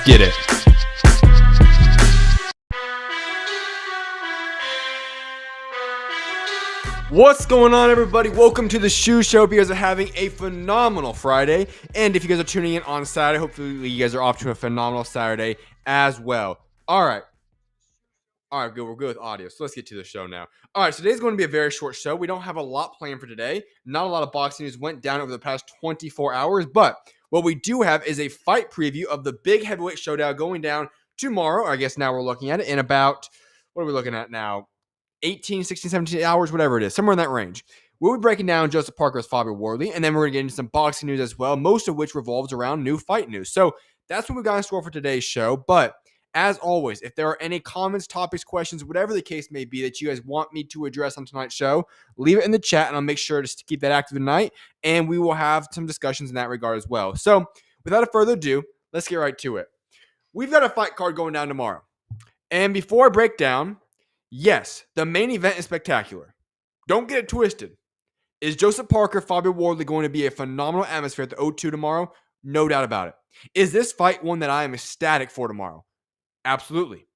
get it. What's going on, everybody? Welcome to the SchuZ Show. You guys are having a phenomenal Friday. And if you guys are tuning in on Saturday, hopefully you guys are off to a phenomenal Saturday as well. All right, good. We're good with audio. So let's get to the show now. All right, so today's going to be a very short show. We don't have a lot planned for today. Not a lot of boxing news went down over the past 24 hours. But what we do have is a fight preview of the big heavyweight showdown going down tomorrow. I guess now we're looking at it in about, what are we looking at now? 18, 16, 17 hours, whatever it is, somewhere in that range. We'll be breaking down Joseph Parker's Fabio Wardley, and then we're going to get into some boxing news as well, most of which revolves around new fight news. So that's what we got in store for today's show. But as always, if there are any comments, topics, questions, whatever the case may be that you guys want me to address on tonight's show, leave it in the chat, and I'll make sure to keep that active tonight, and we will have some discussions in that regard as well. So without further ado, let's get right to it. We've got a fight card going down tomorrow. And before I break down, yes, the main event is spectacular. Don't get it twisted. Is Joseph Parker, Fabio Wardley going to be a phenomenal atmosphere at the O2 tomorrow? No doubt about it. Is this fight one that I am ecstatic for tomorrow? Absolutely.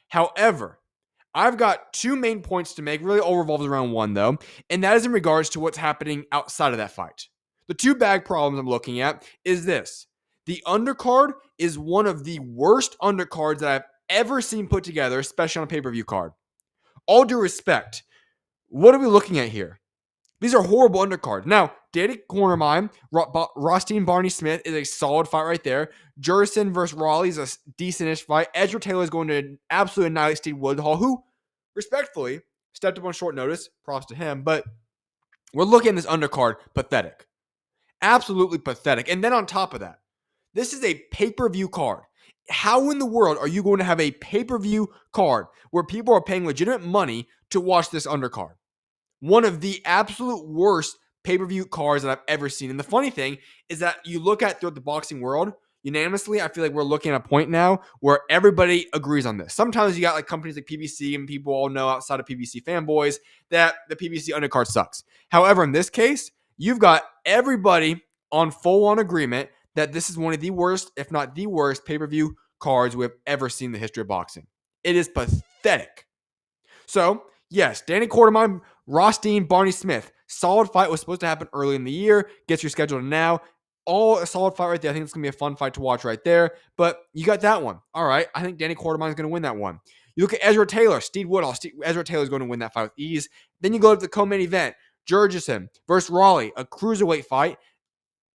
However, I've got two main points to make. Really all revolves around one, though, and that is in regards to what's happening outside of that fight. The two big problems I'm looking at is this. The undercard is one of the worst undercards that I've ever seen put together, especially on a pay-per-view card. All due respect, what are we looking at here? These are horrible undercards. Now, Danny Cornermine, Rostine Barney Smith is a solid fight right there. Jurison versus Raleigh is a decentish fight. Ezra Taylor is going to absolutely annihilate Steve Woodhull, who, respectfully, stepped up on short notice. Props to him. But we're looking at this undercard pathetic. Absolutely pathetic. And then on top of that, this is a pay-per-view card. How in the world are you going to have a pay-per-view card where people are paying legitimate money to watch this undercard? One of the absolute worst pay-per-view cards that I've ever seen. And the funny thing is that you look at throughout the boxing world, unanimously, I feel like we're looking at a point now where everybody agrees on this. Sometimes you got like companies like PBC, and people all know outside of PBC fanboys that the PBC undercard sucks. However, in this case, you've got everybody on full-on agreement that this is one of the worst, if not the worst, pay-per-view cards we have ever seen in the history of boxing. It is pathetic. So, yes, Danny Cordermine, Rostine, Barney Smith. Solid fight was supposed to happen early in the year. Gets rescheduled now. All a solid fight right there. I think it's going to be a fun fight to watch right there. But you got that one. All right. I think Danny Cordermine is going to win that one. You look at Ezra Taylor, Steve Woodhull. Ezra Taylor is going to win that fight with ease. Then you go to the co-main event. Jurison versus Raleigh, a cruiserweight fight.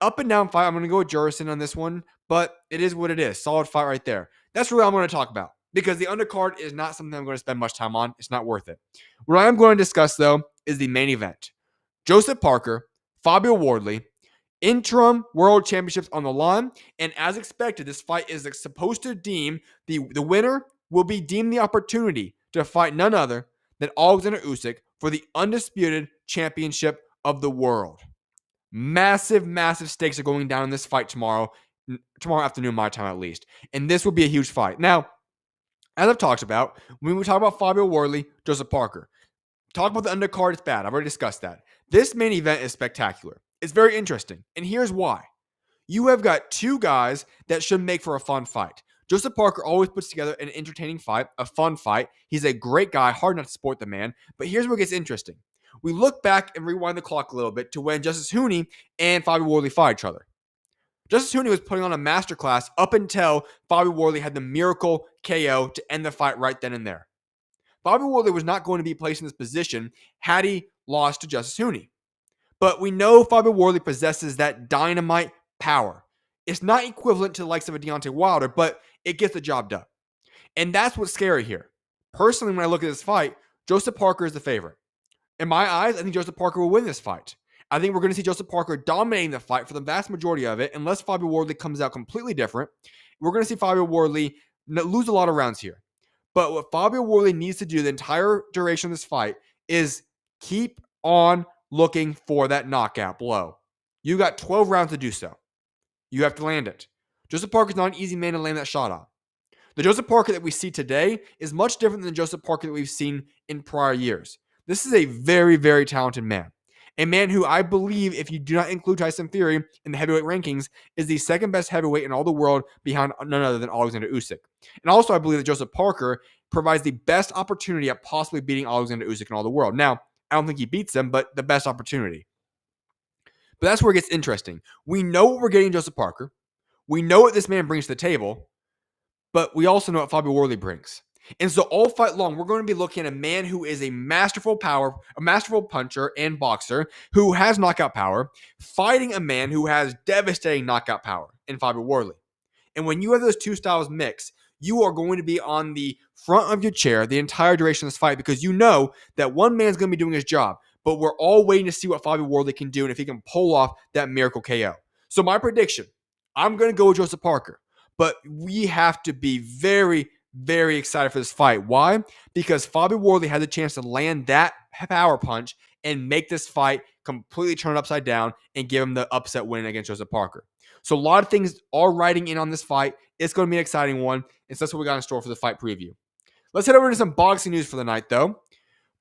Up and down fight. I'm going to go with Jurison on this one, but it is what it is. Solid fight right there. That's really all I'm going to talk about because the undercard is not something I'm going to spend much time on. It's not worth it. What I am going to discuss, though, is the main event. Joseph Parker, Fabio Wardley, interim world championships on the line, and as expected, this fight is supposed to deem the winner will be deemed the opportunity to fight none other than Alexander Usyk for the undisputed championship of the world. Massive, massive stakes are going down in this fight tomorrow afternoon, my time at least. And this will be a huge fight. Now, as I've talked about, when we talk about Fabio Wardley, Joseph Parker, talk about the undercard, it's bad. I've already discussed that. This main event is spectacular. It's very interesting. And here's why. You have got two guys that should make for a fun fight. Joseph Parker always puts together an entertaining fight, a fun fight. He's a great guy, hard not to support the man. But here's where it gets interesting. We look back and rewind the clock a little bit to when Justice Hooney and Fabio Wardley fought each other. Justice Hooney was putting on a masterclass up until Fabio Wardley had the miracle KO to end the fight right then and there. Fabio Wardley was not going to be placed in this position had he lost to Justice Hooney. But we know Fabio Wardley possesses that dynamite power. It's not equivalent to the likes of a Deontay Wilder, but it gets the job done. And that's what's scary here. Personally, when I look at this fight, Joseph Parker is the favorite. In my eyes, I think Joseph Parker will win this fight. I think we're going to see Joseph Parker dominating the fight for the vast majority of it, unless Fabio Wardley comes out completely different. We're going to see Fabio Wardley lose a lot of rounds here. But what Fabio Wardley needs to do the entire duration of this fight is keep on looking for that knockout blow. You got 12 rounds to do so. You have to land it. Joseph Parker's not an easy man to land that shot on. The Joseph Parker that we see today is much different than the Joseph Parker that we've seen in prior years. This is a very, very talented man. A man who I believe, if you do not include Tyson Fury in the heavyweight rankings, is the second best heavyweight in all the world behind none other than Alexander Usyk. And also, I believe that Joseph Parker provides the best opportunity at possibly beating Alexander Usyk in all the world. Now, I don't think he beats him, but the best opportunity. But that's where it gets interesting. We know what we're getting in Joseph Parker. We know what this man brings to the table, but we also know what Fabio Wardley brings. And so all fight long, we're going to be looking at a man who is a masterful puncher and boxer who has knockout power, fighting a man who has devastating knockout power in Fabio Wardley. And when you have those two styles mixed, you are going to be on the front of your chair the entire duration of this fight because you know that one man's going to be doing his job, but we're all waiting to see what Fabio Wardley can do and if he can pull off that miracle KO. So my prediction, I'm going to go with Joseph Parker, but we have to be very, very excited for this fight. Why? Because Fabio Wardley has a chance to land that power punch and make this fight completely turn it upside down and give him the upset win against Joseph Parker. So a lot of things are riding in on this fight. It's going to be an exciting one. And so that's what we got in store for the fight preview. Let's head over to some boxing news for the night, though.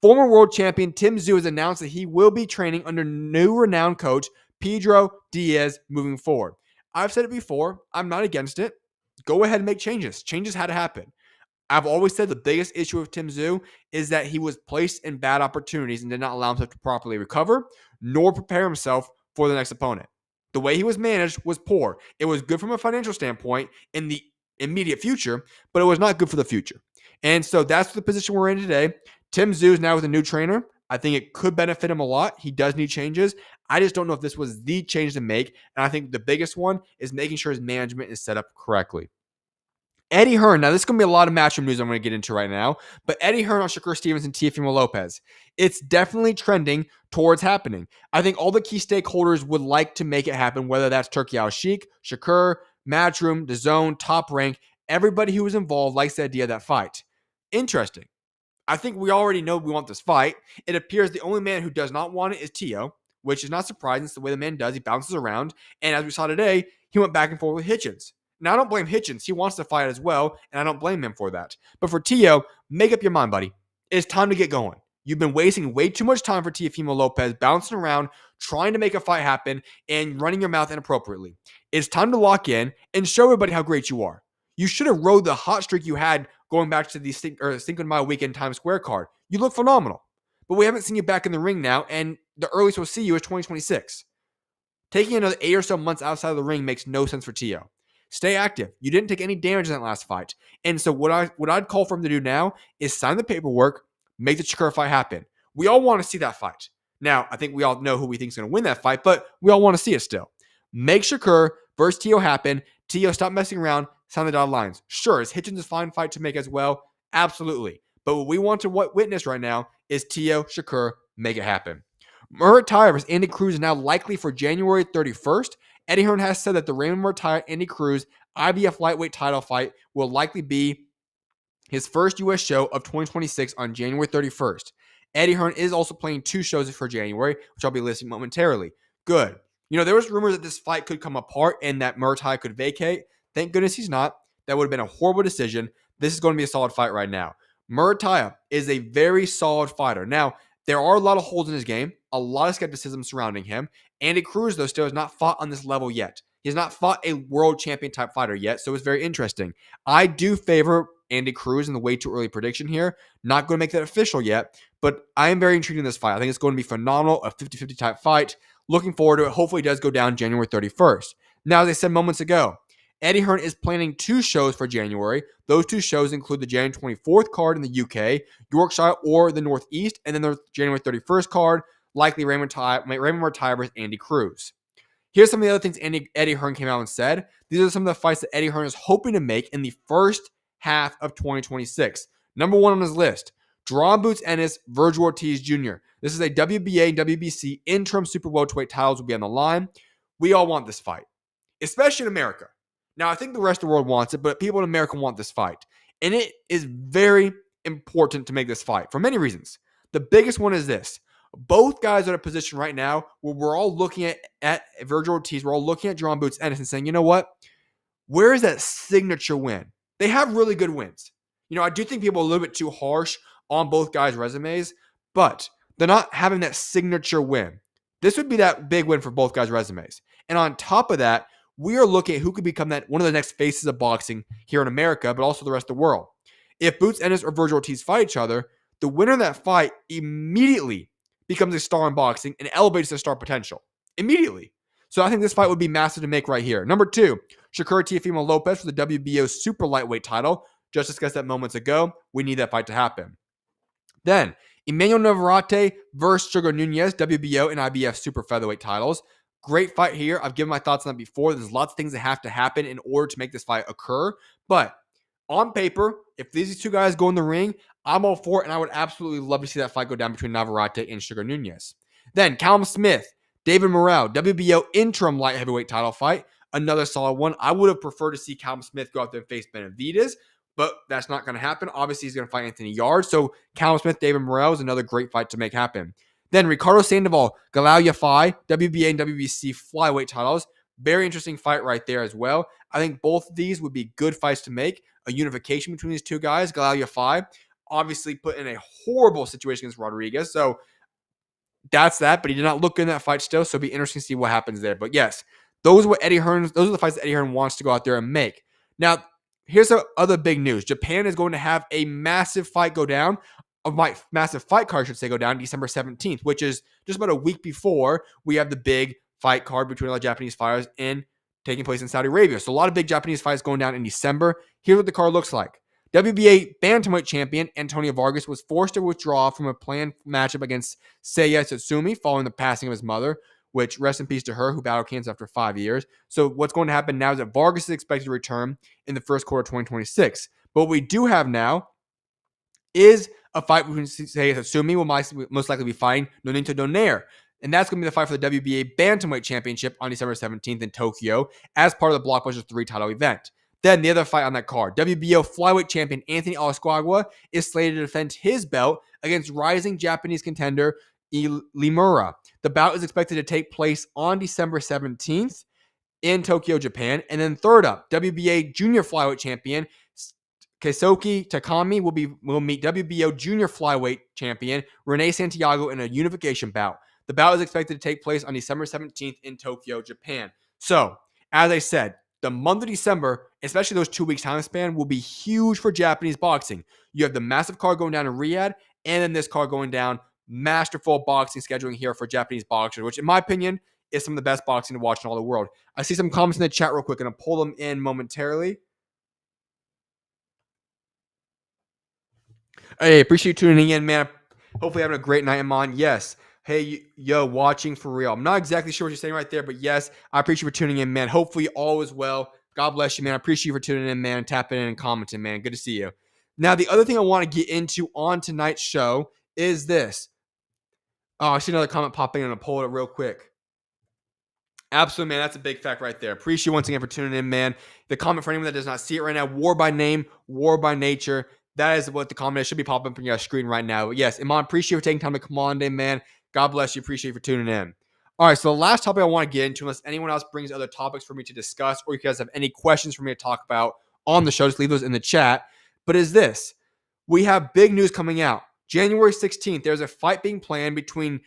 Former world champion Tszyu has announced that he will be training under new renowned coach Pedro Diaz moving forward. I've said it before. I'm not against it. Go ahead and make changes. Changes had to happen. I've always said the biggest issue with Tszyu is that he was placed in bad opportunities and did not allow himself to properly recover nor prepare himself for the next opponent. The way he was managed was poor. It was good from a financial standpoint in the immediate future, but it was not good for the future. And so that's the position we're in today. Tszyu is now with a new trainer. I think it could benefit him a lot. He does need changes. I just don't know if this was the change to make. And I think the biggest one is making sure his management is set up correctly. Eddie Hearn. Now, this is going to be a lot of matchroom news I'm going to get into right now. But Eddie Hearn on Shakur Stevenson-Teofimo Lopez. It's definitely trending towards happening. I think all the key stakeholders would like to make it happen, whether that's Turki Al-Sheikh, Shakur, Matchroom, DAZN, Top Rank. Everybody who was involved likes the idea of that fight. Interesting. I think we already know we want this fight. It appears the only man who does not want it is Tszyu, which is not surprising. It's the way the man does. He bounces around. And as we saw today, he went back and forth with Hitchens. Now, I don't blame Hitchens. He wants to fight as well, and I don't blame him for that. But for Tszyu, make up your mind, buddy. It's time to get going. You've been wasting way too much time for Teofimo Lopez, bouncing around, trying to make a fight happen, and running your mouth inappropriately. It's time to lock in and show everybody how great you are. You should have rode the hot streak you had going back to the Cinco de Mayo weekend Times Square card. You look phenomenal. But we haven't seen you back in the ring now, and the earliest we'll see you is 2026. Taking another 8 or so months outside of the ring makes no sense for Tszyu. Stay active. You didn't take any damage in that last fight. And so what I'd call for him to do now is sign the paperwork, make the Shakur fight happen. We all want to see that fight. Now, I think we all know who we think is going to win that fight, but we all want to see it still. Make Shakur versus Tszyu happen. Tszyu, stop messing around. Sign the dotted lines. Sure, is Hitchens a fine fight to make as well? Absolutely. But what we want to witness right now is Tszyu, Shakur, make it happen. MURATALLA versus Andy Cruz is now likely for January 31st. Eddie Hearn has said that the Raymond Muratalla-Andy Cruz IBF lightweight title fight will likely be his first U.S. show of 2026 on January 31st. Eddie Hearn is also playing 2 shows for January, which I'll be listing momentarily. Good. You know, there was rumors that this fight could come apart and that Muratalla could vacate. Thank goodness he's not. That would have been a horrible decision. This is going to be a solid fight right now. Muratalla is a very solid fighter. Now, there are a lot of holes in his game, a lot of skepticism surrounding him. Andy Cruz, though, still has not fought on this level yet. He has not fought a world champion type fighter yet, so it's very interesting. I do favor Andy Cruz in the way too early prediction here. Not going to make that official yet, but I am very intrigued in this fight. I think it's going to be phenomenal, a 50-50 type fight. Looking forward to it. Hopefully it does go down January 31st. Now, as I said moments ago, Eddie Hearn is planning 2 shows for January. Those 2 shows include the January 24th card in the UK, Yorkshire or the Northeast, and then the January 31st card, likely Raymond Muratalla versus Andy Cruz. Here's some of the other things Eddie Hearn came out and said. These are some of the fights that Eddie Hearn is hoping to make in the first half of 2026. Number 1 on his list, Drawn Boots Ennis, Virgil Ortiz Jr. This is a WBA and WBC interim super welterweight titles will be on the line. We all want this fight, especially in America. Now, I think the rest of the world wants it, but people in America want this fight. And it is very important to make this fight for many reasons. The biggest one is this. Both guys are in a position right now where we're all looking at Virgil Ortiz, we're all looking at Drawn Boots Ennis and saying, you know what? Where is that signature win? They have really good wins. You know, I do think people are a little bit too harsh on both guys' resumes, but they're not having that signature win. This would be that big win for both guys' resumes. And on top of that, we are looking at who could become that one of the next faces of boxing here in America, but also the rest of the world. If Boots Ennis or Virgil Ortiz fight each other, the winner of that fight immediately becomes a star in boxing and elevates their star potential. Immediately. So I think this fight would be massive to make right here. Number 2, Shakur Teofimo Lopez for the WBO super lightweight title. Just discussed that moments ago. We need that fight to happen. Then, Emmanuel Navarrete versus Sugar Nunez, WBO and IBF super featherweight titles. Great fight here. I've given my thoughts on that before. There's lots of things that have to happen in order to make this fight occur. But on paper, if these two guys go in the ring, I'm all for it, and I would absolutely love to see that fight go down between Navarrete and Sugar Nunez. Then, Callum Smith, David Morrell, WBO interim light heavyweight title fight. Another solid one. I would have preferred to see Callum Smith go out there and face Benavidez, but that's not going to happen. Obviously, he's going to fight Anthony Yarde. So, Callum Smith, David Morrell is another great fight to make happen. Then, Ricardo Sandoval, Galal Yafai, WBA and WBC flyweight titles. Very interesting fight right there as well. I think both of these would be good fights to make. A unification between these two guys. Galal Yafai obviously put in a horrible situation against Rodriguez. So, that's that, but he did not look good in that fight still, so it'll be interesting to see what happens there. But yes, those are the fights that Eddie Hearn wants to go out there and make. Now, here's the other big news. Japan is going to have a massive fight go down, massive fight card, I should say, go down December 17th, which is just about a week before we have the big fight card between all the Japanese fighters taking place in Saudi Arabia. So a lot of big Japanese fights going down in December. Here's what the card looks like. WBA bantamweight champion Antonio Vargas was forced to withdraw from a planned matchup against Seiya Tsutsumi following the passing of his mother, which, rest in peace to her, who battled cancer after 5 years. So what's going to happen now is that Vargas is expected to return in the first quarter of 2026. But what we do have now is a fight between Seiya Tsutsumi will most likely be fighting Nonito Donaire. And that's going to be the fight for the WBA bantamweight championship on December 17th in Tokyo as part of the Blockbuster 3 title event. Then the other fight on that card, WBO flyweight champion Anthony Olasquagua is slated to defend his belt against rising Japanese contender Limura. The bout is expected to take place on December 17th in Tokyo, Japan. And then third up, WBA junior flyweight champion Keisuke Takami will meet WBO junior flyweight champion Rene Santiago in a unification bout. The bout is expected to take place on December 17th in Tokyo, Japan. So, as I said, the month of December, especially those 2 weeks time span, will be huge for Japanese boxing. You have the massive card going down in Riyadh, and then this card going down. Masterful boxing scheduling here for Japanese boxers, which in my opinion is some of the best boxing to watch in all the world. I see some comments in the chat real quick, and I'll pull them in momentarily. Hey, appreciate you tuning in, man. Hopefully having a great night, Amon. Yes. Hey, yo, watching for real. I'm not exactly sure what you're saying right there, but yes, I appreciate you for tuning in, man. Hopefully all is well. God bless you, man. I appreciate you for tuning in, man, tapping in and commenting, man. Good to see you. Now, the other thing I want to get into on tonight's show is this. Oh, I see another comment popping in. I'm going to pull it real quick. Absolutely, man. That's a big fact right there. Appreciate you once again for tuning in, man. The comment for anyone that does not see it right now, war by name, war by nature. That is what the comment is. Should be popping up on your screen right now. But yes, Iman, appreciate you for taking time to come on today, man. God bless you. Appreciate you for tuning in. All right, so the last topic I want to get into, unless anyone else brings other topics for me to discuss, or you guys have any questions for me to talk about on the show, just leave those in the chat. But is this. We have big news coming out. January 16th, there's a fight being planned between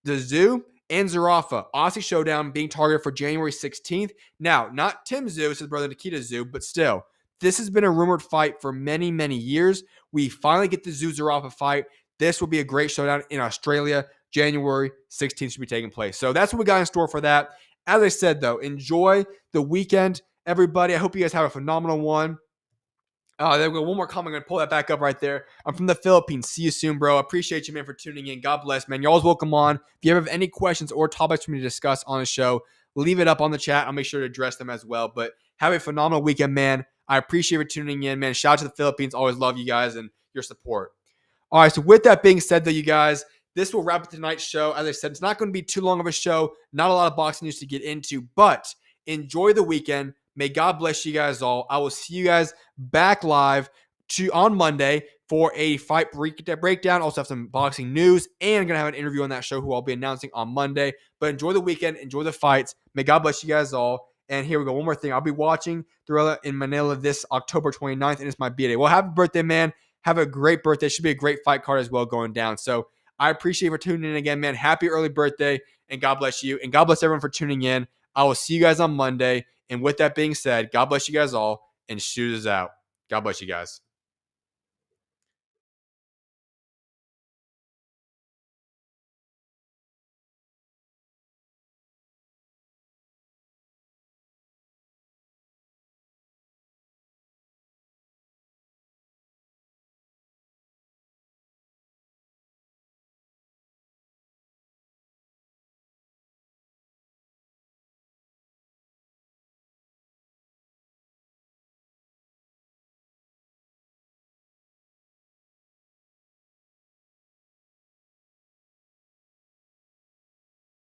Tszyu and Zerafa. Aussie Showdown being targeted for January 16th. Now, not Tim Tszyu, it's his brother Nikita Tszyu, but still. This has been a rumored fight for many, many years. We finally get the Tszyu-Zerafa fight. This will be a great showdown in Australia. January 16th should be taking place. So that's what we got in store for that. As I said, though, enjoy the weekend, everybody. I hope you guys have a phenomenal one. There we go. One more comment. I'm going to pull that back up right there. I'm from the Philippines. See you soon, bro. I appreciate you, man, for tuning in. God bless, man. You're always welcome on. If you ever have any questions or topics for me to discuss on the show, leave it up on the chat. I'll make sure to address them as well. But have a phenomenal weekend, man. I appreciate you for tuning in, man. Shout out to the Philippines. Always love you guys and your support. All right, so with that being said, though, you guys, this will wrap up tonight's show. As I said, it's not going to be too long of a show. Not a lot of boxing news to get into, but enjoy the weekend. May God bless you guys all. I will see you guys back live on Monday for a fight breakdown. Also have some boxing news, and I'm going to have an interview on that show who I'll be announcing on Monday. But enjoy the weekend. Enjoy the fights. May God bless you guys all. And here we go. One more thing. I'll be watching Thrilla in Manila this October 29th, and it's my B-Day. Well, happy birthday, man. Have a great birthday. Should be a great fight card as well going down. So I appreciate you for tuning in again, man. Happy early birthday, and God bless you, and God bless everyone for tuning in. I will see you guys on Monday. And with that being said, God bless you guys all, and SchuZ is out. God bless you guys.